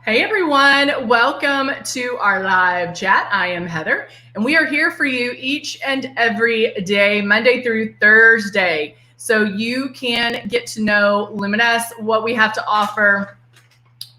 Hey everyone, welcome to our live chat. I am Heather, and we are here for you each and every day, Monday through Thursday, so you can get to know Luminous, what we have to offer,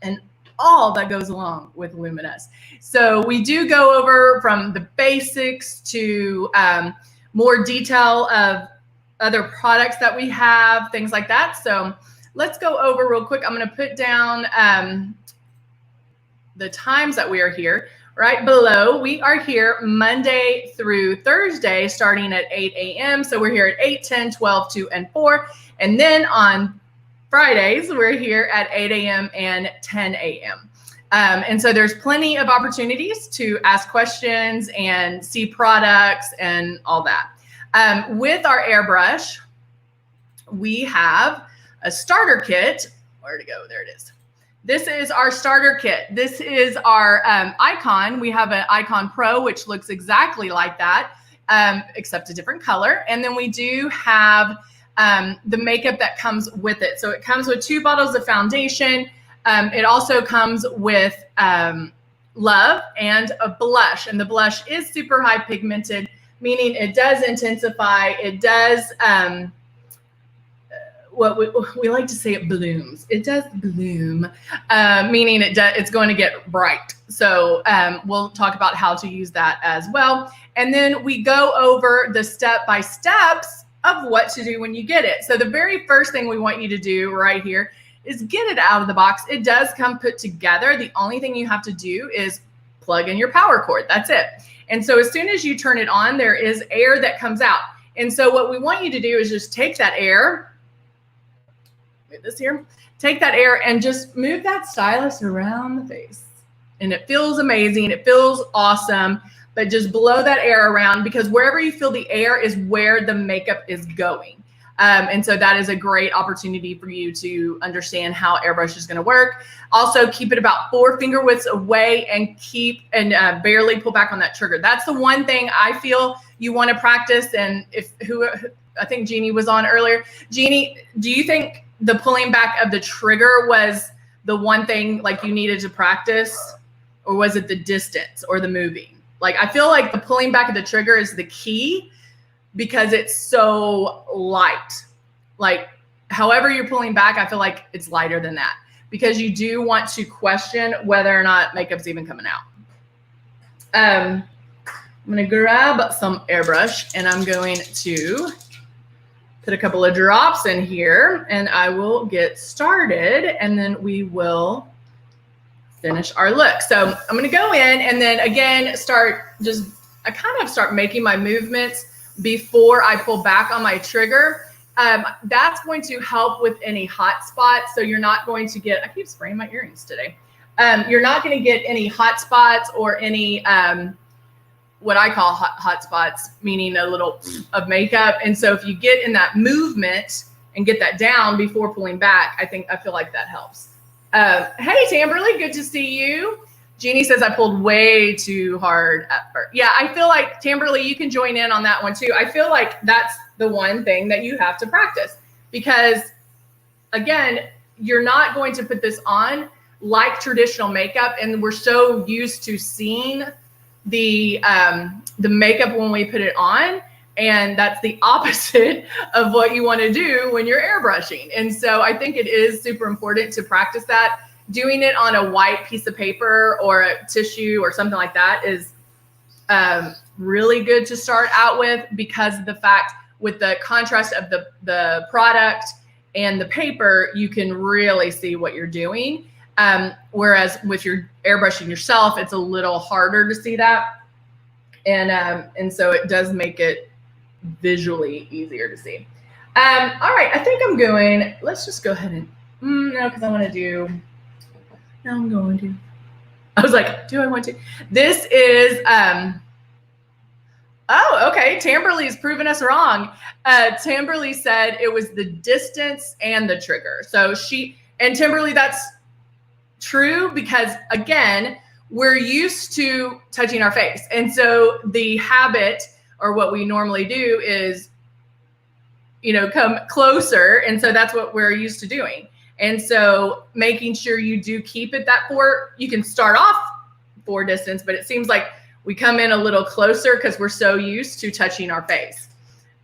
and all that goes along with Luminous. So we do go over from the basics to more detail of other products that we have, things like that. So let's go over real quick. I'm going to put down the times that we are here right below. We are here Monday through Thursday starting at 8 a.m. So we're here at 8, 10, 12, 2, and 4. And then on Fridays, we're here at 8 a.m. and 10 a.m. And so there's plenty of opportunities to ask questions and see products and all that. With our airbrush, we have a starter kit. Where'd it go? There it is. This is our starter kit. This is our icon. We have an Icon Pro, which looks exactly like that, except a different color. And then we do have the makeup that comes with it. So it comes with 2 bottles of foundation. It also comes with Love and a blush. And the blush is super high pigmented, meaning it does intensify. It does what we like to say, it blooms. It does bloom, meaning it's going to get bright. So we'll talk about how to use that as well. And then we go over the step-by-steps of what to do when you get it. So the very first thing we want you to do right here is get it out of the box. It does come put together. The only thing you have to do is plug in your power cord. That's it. And so as soon as you turn it on, there is air that comes out. And so what we want you to do is just take that air, this here, take that air and just move that stylus around the face. And it feels amazing. It feels awesome, but just blow that air around, because wherever you feel the air is where the makeup is going. And so that is a great opportunity for you to understand how airbrush is going to work. Also, keep it about 4 finger widths away and barely pull back on that trigger. That's the one thing I feel you want to practice. And I think Jeannie was on earlier. Jeannie, do you think the pulling back of the trigger was the one thing like you needed to practice, or was it the distance or the moving? Like, I feel like the pulling back of the trigger is the key, because it's so light. Like, however you're pulling back, I feel like it's lighter than that, because you do want to question whether or not makeup's even coming out. I'm gonna grab some airbrush and I'm going to put a couple of drops in here, and I will get started, and then we will finish our look. So I'm going to go in and then again I kind of start making my movements before I pull back on my trigger. That's going to help with any hot spots. So you're not going to get, I keep spraying my earrings today. You're not going to get any hot spots or any what I call hot spots, meaning a little of makeup. And so if you get in that movement and get that down before pulling back, I feel like that helps. Hey, Tamberly, good to see you. Jeannie says I pulled way too hard at first. Yeah, I feel like, Tamberly, you can join in on that one too. I feel like that's the one thing that you have to practice, because again, you're not going to put this on like traditional makeup. And we're so used to seeing the makeup when we put it on, and that's the opposite of what you want to do when you're airbrushing. And so I think it is super important to practice that. Doing it on a white piece of paper or a tissue or something like that is really good to start out with, because of the fact with the contrast of the product and the paper, you can really see what you're doing. Whereas with your airbrushing yourself, it's a little harder to see that. And so it does make it visually easier to see. All right, I think I'm going, let's just go ahead and, no, because I was like, do I want to? This is, oh, okay. Tamberly's proven us wrong. Tamberly said it was the distance and the trigger. So Tamberly, that's true, because again, we're used to touching our face. And so the habit, or what we normally do, is, come closer. And so that's what we're used to doing. And so making sure you do keep it that 4, you can start off 4 distance, but it seems like we come in a little closer because we're so used to touching our face.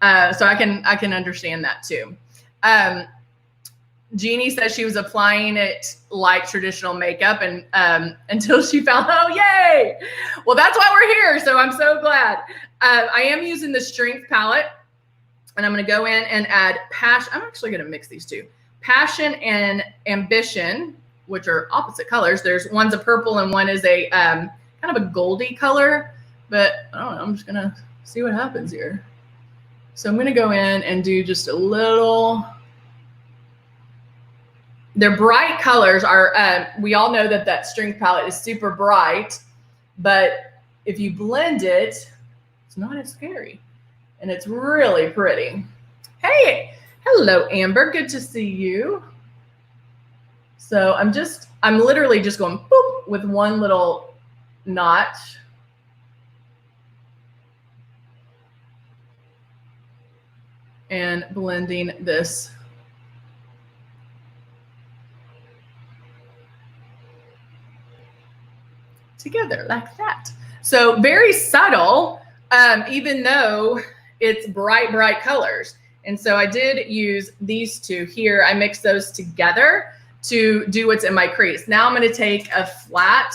So I can understand that too. Jeannie says she was applying it like traditional makeup and until she found, oh, yay. Well, that's why we're here. So I'm so glad. I am using the Strength palette, and I'm going to go in and add Passion. I'm actually going to mix these two. Passion and Ambition, which are opposite colors. There's one's a purple and one is a kind of a goldy color, but I don't know. I'm just going to see what happens here. So I'm going to go in and do just a little. They're bright colors. Are we all know that Strength palette is super bright, but if you blend it, it's not as scary, and it's really pretty. Hey, hello, Amber. Good to see you. So I'm literally just going boop with one little notch. And blending this together like that. So very subtle, even though it's bright colors. And so I did use these two here. I mixed those together to do what's in my crease. Now I'm going to take a flat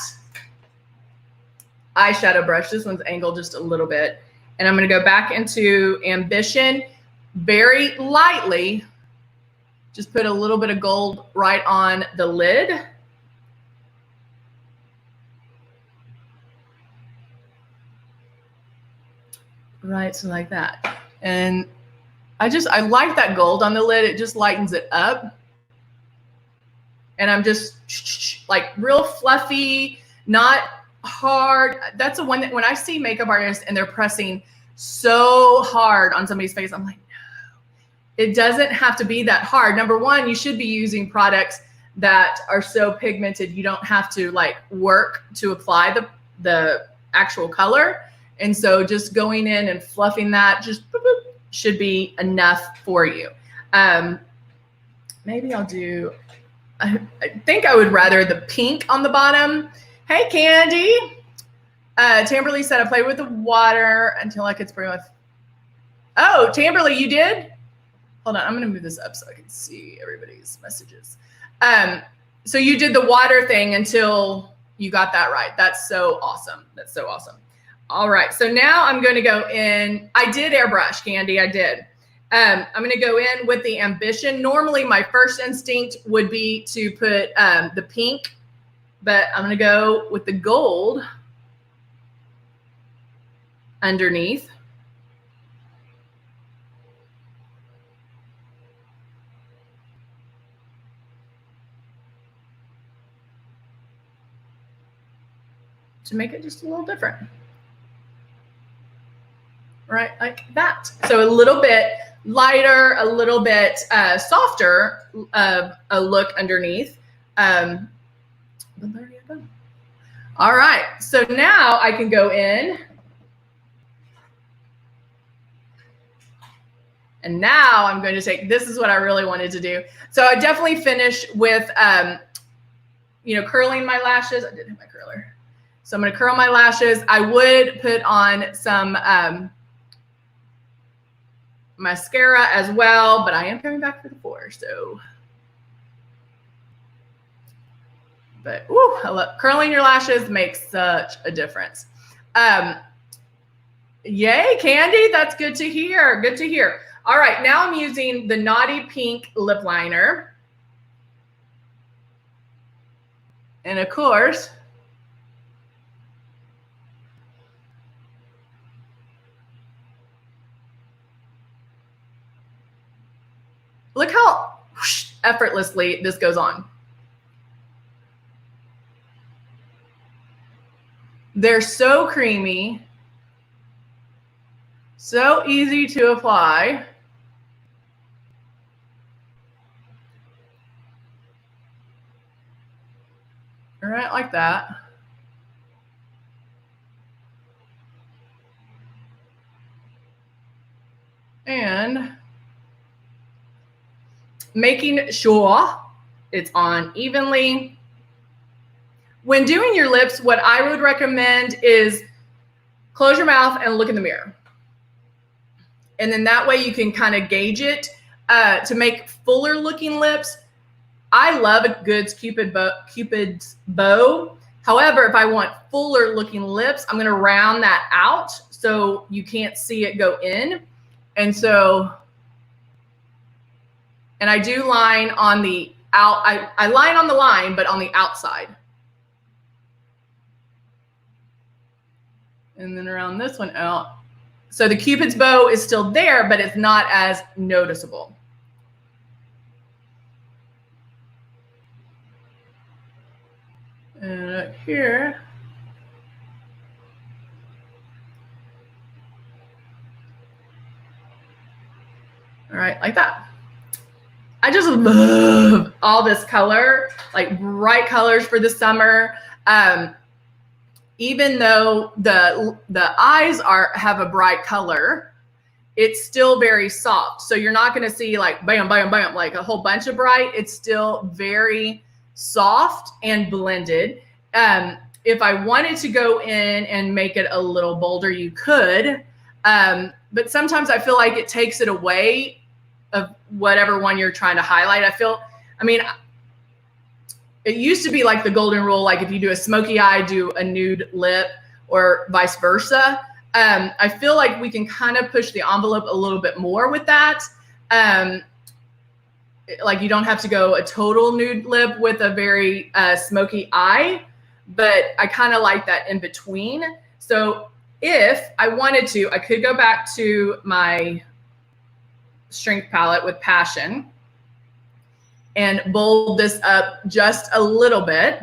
eyeshadow brush. This one's angled just a little bit. And I'm going to go back into Ambition very lightly. Just put a little bit of gold right on the lid. Right, so like that. And I like that gold on the lid. It just lightens it up. And I'm just like real fluffy, not hard. That's the one that when I see makeup artists and they're pressing so hard on somebody's face, I'm like, no, it doesn't have to be that hard. Number one, you should be using products that are so pigmented you don't have to like work to apply the actual color. And so just going in and fluffing that just boop, boop, should be enough for you. Maybe I'll do, I think I would rather the pink on the bottom. Hey, Candy. Tamberly said I played with the water until I could spray with. Oh, Tamberly, you did? Hold on, I'm going to move this up so I can see everybody's messages. So you did the water thing until you got that right. That's so awesome. That's so awesome. All right, so now I'm going to go in. I did airbrush, Candy, I did. I'm going to go in with the Ambition. Normally, my first instinct would be to put the pink, but I'm going to go with the gold underneath. To make it just a little different. Right, like that. So a little bit lighter, a little bit softer of a look underneath. But there you go. All right, so now I can go in. And now I'm going to take, this is what I really wanted to do. So I definitely finish with, curling my lashes. I did hit my curler. So I'm going to curl my lashes. I would put on some mascara as well, but I am coming back for the 4, so. But woo, I love, curling your lashes makes such a difference. Yay, Candy, that's good to hear, good to hear. All right, now I'm using the Naughty Pink lip liner. And of course, look how whoosh, effortlessly this goes on. They're so creamy, so easy to apply. All right, like that. And making sure it's on evenly. When doing your lips, what I would recommend is close your mouth and look in the mirror. And then that way you can kind of gauge it to make fuller looking lips. I love a good Cupid's bow. However, if I want fuller looking lips, I'm going to round that out so you can't see it go in. And I do line on the out. I line on the line, but on the outside. And then around this one out. So the Cupid's bow is still there, but it's not as noticeable. And up here. All right, like that. I just love all this color, like bright colors for the summer. Even though the eyes have a bright color, it's still very soft. So you're not going to see like bam, bam, bam, like a whole bunch of bright. It's still very soft and blended. If I wanted to go in and make it a little bolder, you could. But sometimes I feel like it takes it away of whatever one you're trying to highlight. It used to be like the golden rule, like if you do a smoky eye, do a nude lip, or vice versa. I feel like we can kind of push the envelope a little bit more with that. Like you don't have to go a total nude lip with a very smoky eye, but I kind of like that in between. So if I wanted to, I could go back to my strength palette with Passion and bold this up just a little bit.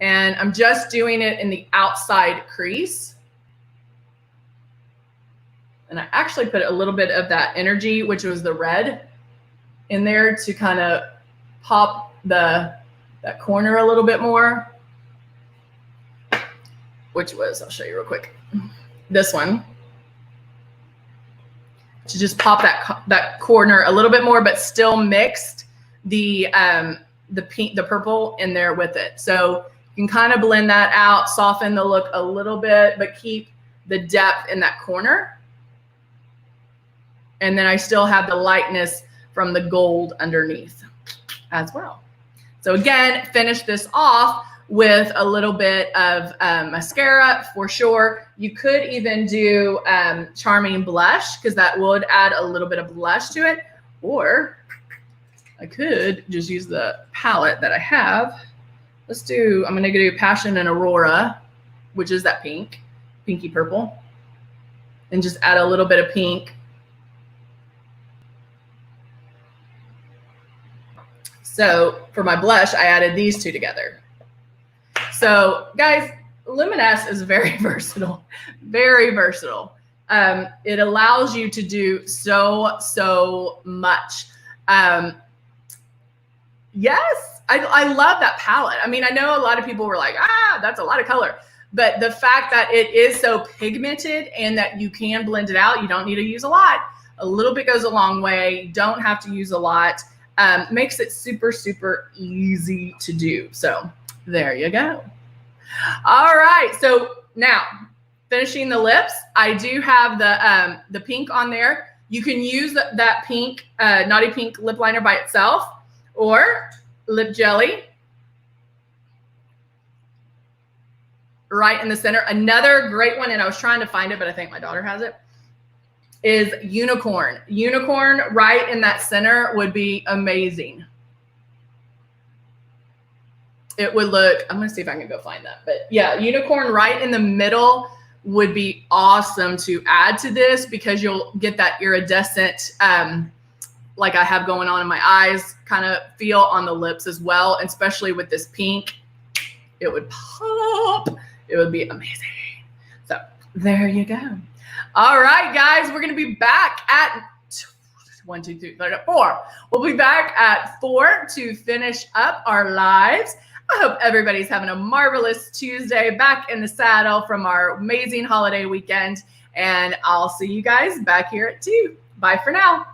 And I'm just doing it in the outside crease. And I actually put a little bit of that energy, which was the red, in there to kind of pop that corner a little bit more. Which was, I'll show you real quick, this one. To just pop that corner a little bit more, but still mixed the pink, the purple in there with it. So you can kind of blend that out, soften the look a little bit, but keep the depth in that corner. And then I still have the lightness from the gold underneath as well. So again, finish this off with a little bit of mascara for sure. You could even do Charming Blush, because that would add a little bit of blush to it. Or I could just use the palette that I have. I'm gonna do Passion and Aurora, which is that pinky purple, and just add a little bit of pink. So for my blush, I added these two together. So guys, Luminous is very versatile, very versatile. It allows you to do so much. Yes, I love that palette. I mean, I know a lot of people were like, that's a lot of color. But the fact that it is so pigmented and that you can blend it out, you don't need to use a lot. A little bit goes a long way. You don't have to use a lot. Makes it super, super easy to do. So there you go. All right. So now finishing the lips, I do have the pink on there. You can use that pink, Naughty Pink lip liner by itself, or lip jelly right in the center. Another great one, and I was trying to find it, but I think my daughter has it, is Unicorn. Unicorn right in that center would be amazing. It would look, I'm gonna see if I can go find that, but yeah, Unicorn right in the middle would be awesome to add to this, because you'll get that iridescent, like I have going on in my eyes, kind of feel on the lips as well, and especially with this pink, it would pop. It would be amazing. So there you go. All right, guys, we're gonna be back at 1, 2, 3, 4. We'll be back at 4 to finish up our lives. I hope everybody's having a marvelous Tuesday, back in the saddle from our amazing holiday weekend. And I'll see you guys back here at 2. Bye for now.